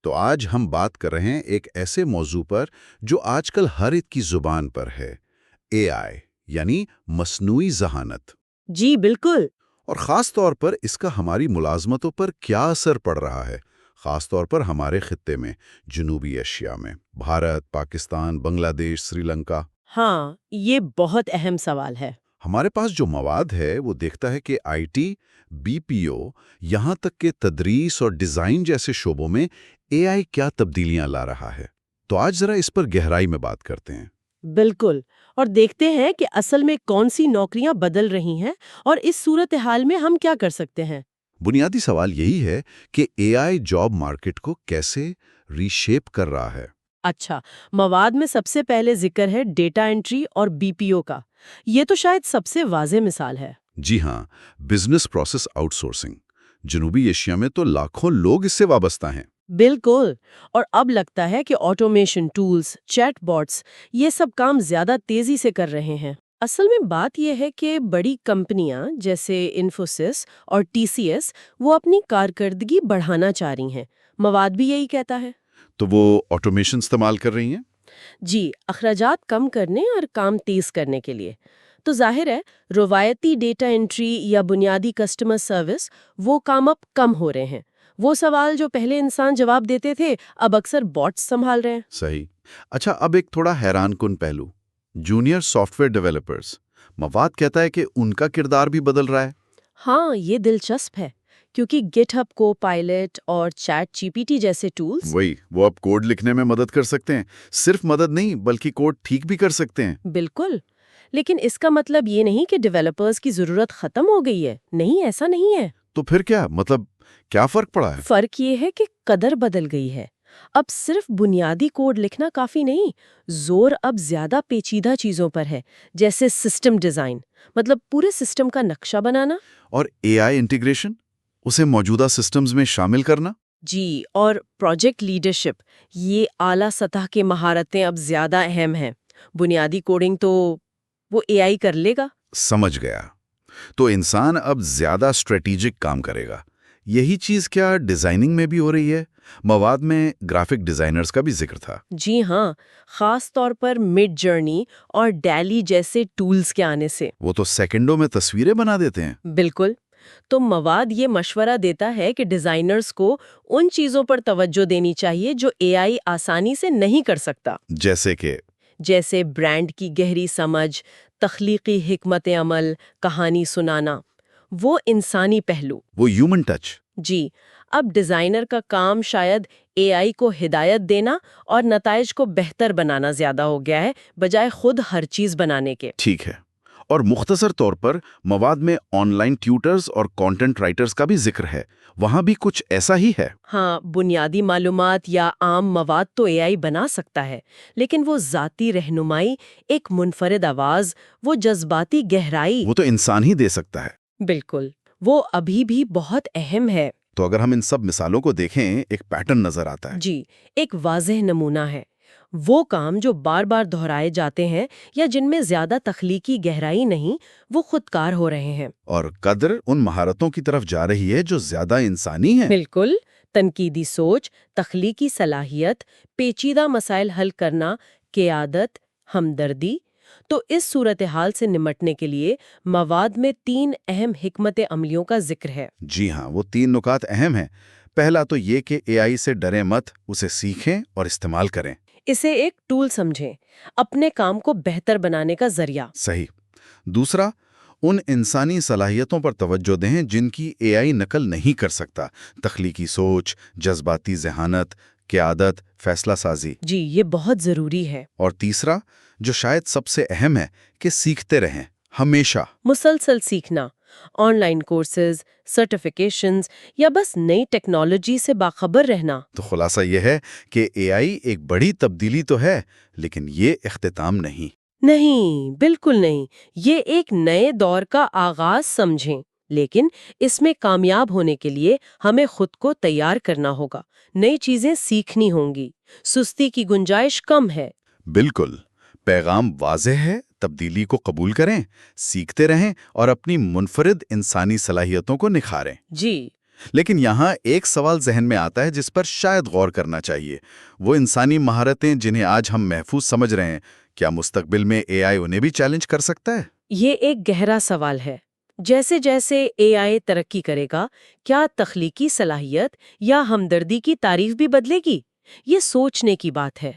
تو آج ہم بات کر رہے ہیں ایک ایسے موضوع پر جو آج کل ہر ایک کی زبان پر ہے، اے آئی یعنی مصنوعی ذہانت۔ جی بالکل۔ اور خاص طور پر اس کا ہماری ملازمتوں پر کیا اثر پڑ رہا ہے، خاص طور پر ہمارے خطے میں، جنوبی ایشیا میں، بھارت، پاکستان، بنگلہ دیش، سری لنکا۔ ہاں، یہ بہت اہم سوال ہے۔ ہمارے پاس جو مواد ہے وہ دیکھتا ہے کہ آئی ٹی، بی پی او، یہاں تک کہ تدریس اور ڈیزائن جیسے شعبوں میں اے آئی کیا تبدیلیاں لا رہا ہے۔ تو آج ذرا اس پر گہرائی میں بات کرتے ہیں۔ بالکل، اور دیکھتے ہیں کہ اصل میں کون سی نوکریاں بدل رہی ہیں اور اس صورتحال میں ہم کیا کر سکتے ہیں۔ بنیادی سوال یہی ہے کہ اے آئی جاب مارکیٹ کو کیسے ری شیپ کر رہا ہے۔ اچھا، مواد میں سب سے پہلے ذکر ہے ڈیٹا انٹری اور بی پی او کا۔ یہ تو شاید سب سے واضح مثال ہے۔ جی ہاں، بزنس پروسیس آؤٹ سورسنگ۔ جنوبی ایشیا میں تو لاکھوں لوگ اس سے وابستہ ہیں۔ بالکل، اور اب لگتا ہے کہ آٹومیشن ٹولز، چیٹ باٹس، یہ سب کام زیادہ تیزی سے کر رہے ہیں۔ اصل میں بات یہ ہے کہ بڑی کمپنیاں جیسے انفوسس اور ٹی سی ایس وہ اپنی کارکردگی بڑھانا چاہ رہی ہیں۔ مواد بھی یہی کہتا ہے۔ تو وہ آٹومیشن استعمال کر رہی ہیں؟ جی، اخراجات کم کرنے اور کام تیز کرنے کے لیے۔ تو ظاہر ہے روایتی ڈیٹا انٹری یا بنیادی کسٹمر سروس وہ کام اب کم ہو رہے ہیں۔ وہ سوال جو پہلے انسان جواب دیتے تھے اب اکثر باٹس سنبھال رہے ہیں۔ صحیح۔ اچھا، اب ایک تھوڑا حیران کن پہلو، جونیئر سافٹ ویئر ڈیولپرز۔ مواد کہتا ہے کہ ان کا کردار بھی بدل رہا ہے۔ ہاں، یہ دلچسپ ہے کیونکہ گٹ ہب کو پائلٹ اور چیٹ جی پی ٹی جیسے ٹولز وہ اب کوڈ لکھنے میں مدد کر سکتے ہیں۔ صرف مدد نہیں بلکہ کوڈ ٹھیک بھی کر سکتے ہیں۔ بالکل، لیکن اس کا مطلب یہ نہیں کہ ڈیولپرز کی ضرورت ختم ہو گئی ہے۔ نہیں، ایسا نہیں ہے۔ تو پھر کیا مطلب، کیا فرق پڑا ہے؟ فرق یہ ہے کہ قدر بدل گئی ہے۔ اب صرف بنیادی کوڈ لکھنا کافی نہیں، زور اب زیادہ پیچیدہ چیزوں پر ہے، جیسے سسٹم ڈیزائن، مطلب پورے سسٹم کا نقشہ بنانا۔ اور اے آئی انٹیگریشن، اسے موجودہ سسٹمز میں شامل کرنا۔ جی، اور پروجیکٹ لیڈرشپ، یہ اعلیٰ سطح کی مہارتیں اب زیادہ اہم ہیں۔ بنیادی کوڈنگ تو وہ اے آئی کر لے گا۔ سمجھ گیا۔ تو انسان اب زیادہ اسٹریٹیجک کام کرے گا۔ یہی چیز کیا ڈیزائننگ میں بھی ہو رہی ہے؟ مواد میں گرافک ڈیزائنرز کا بھی ذکر تھا۔ جی ہاں، خاص طور پر مڈ جرنی اور ڈیلی جیسے ٹولز کے آنے سے۔ وہ تو سیکنڈوں میں تصویریں بنا دیتے ہیں۔ بالکل، تو مواد یہ مشورہ دیتا ہے کہ ڈیزائنرز کو ان چیزوں پر توجہ دینی چاہیے جو اے آئی آسانی سے نہیں کر سکتا، جیسے برانڈ کی گہری سمجھ، تخلیقی حکمت عمل، کہانی سنانا، وہ انسانی پہلو، وہ ہیومن ٹچ۔ جی، اب ڈیزائنر کا کام شاید اے آئی کو ہدایت دینا اور نتائج کو بہتر بنانا زیادہ ہو گیا ہے، بجائے خود ہر چیز بنانے کے۔ ٹھیک ہے، اور مختصر طور پر مواد میں آن لائن ٹیوٹرز اور کانٹینٹ رائٹرز کا بھی ذکر ہے، وہاں بھی کچھ ایسا ہی ہے؟ ہاں، بنیادی معلومات یا عام مواد تو اے آئی بنا سکتا ہے، لیکن وہ ذاتی رہنمائی، ایک منفرد آواز، وہ جذباتی گہرائی، وہ تو انسان ہی دے سکتا ہے۔ بالکل، وہ ابھی بھی بہت اہم ہے۔ تو اگر ہم ان سب مثالوں کو دیکھیں، ایک پیٹرن نظر آتا ہے۔ جی، ایک واضح نمونہ ہے۔ وہ کام جو بار بار دہرائے جاتے ہیں یا جن میں زیادہ تخلیقی گہرائی نہیں، وہ خودکار ہو رہے ہیں۔ اور قدر ان مہارتوں کی طرف جا رہی ہے جو زیادہ انسانی ہیں۔ بالکل، تنقیدی سوچ، تخلیقی صلاحیت، پیچیدہ مسائل حل کرنا، قیادت، ہمدردی۔ تو اس صورتحال سے نمٹنے کے لیے مواد میں 3 اہم حکمت عملیوں کا ذکر ہے۔ جی ہاں، وہ 3 نکات اہم ہیں۔ پہلا تو یہ کہ اے آئی سے ڈریں مت، اسے سیکھیں اور استعمال کریں۔ اسے ایک ٹول سمجھیں، اپنے کام کو بہتر بنانے کا ذریعہ۔ صحیح۔ دوسرا، ان انسانی صلاحیتوں پر توجہ دیں جن کی اے آئی نقل نہیں کر سکتا، تخلیقی سوچ، جذباتی ذہانت، قیادت، فیصلہ سازی۔ جی، یہ بہت ضروری ہے۔ اور تیسرا، جو شاید سب سے اہم ہے، کہ سیکھتے رہیں، ہمیشہ۔ مسلسل سیکھنا، آن لائن کورسز، سرٹیفیکیشنز، یا بس نئی ٹیکنالوجی سے باخبر رہنا۔ تو خلاصہ یہ ہے کہ اے آئی ایک بڑی تبدیلی تو ہے، لیکن یہ اختتام نہیں۔ نہیں، بالکل نہیں، یہ ایک نئے دور کا آغاز سمجھیں، لیکن اس میں کامیاب ہونے کے لیے ہمیں خود کو تیار کرنا ہوگا، نئی چیزیں سیکھنی ہوں گی، سستی کی گنجائش کم ہے۔ بالکل، پیغام واضح ہے، تبدیلی کو قبول کریں، سیکھتے رہیں اور اپنی منفرد انسانی صلاحیتوں کو نکھاریں۔ جی، لیکن یہاں ایک سوال ذہن میں آتا ہے جس پر شاید غور کرنا چاہیے۔ وہ انسانی مہارتیں جنہیں آج ہم محفوظ سمجھ رہے ہیں، کیا مستقبل میں اے آئی انہیں بھی چیلنج کر سکتا ہے؟ یہ ایک گہرا سوال ہے۔ جیسے جیسے اے آئی ترقی کرے گا، کیا تخلیقی صلاحیت یا ہمدردی کی تعریف بھی بدلے گی؟ یہ سوچنے کی بات ہے۔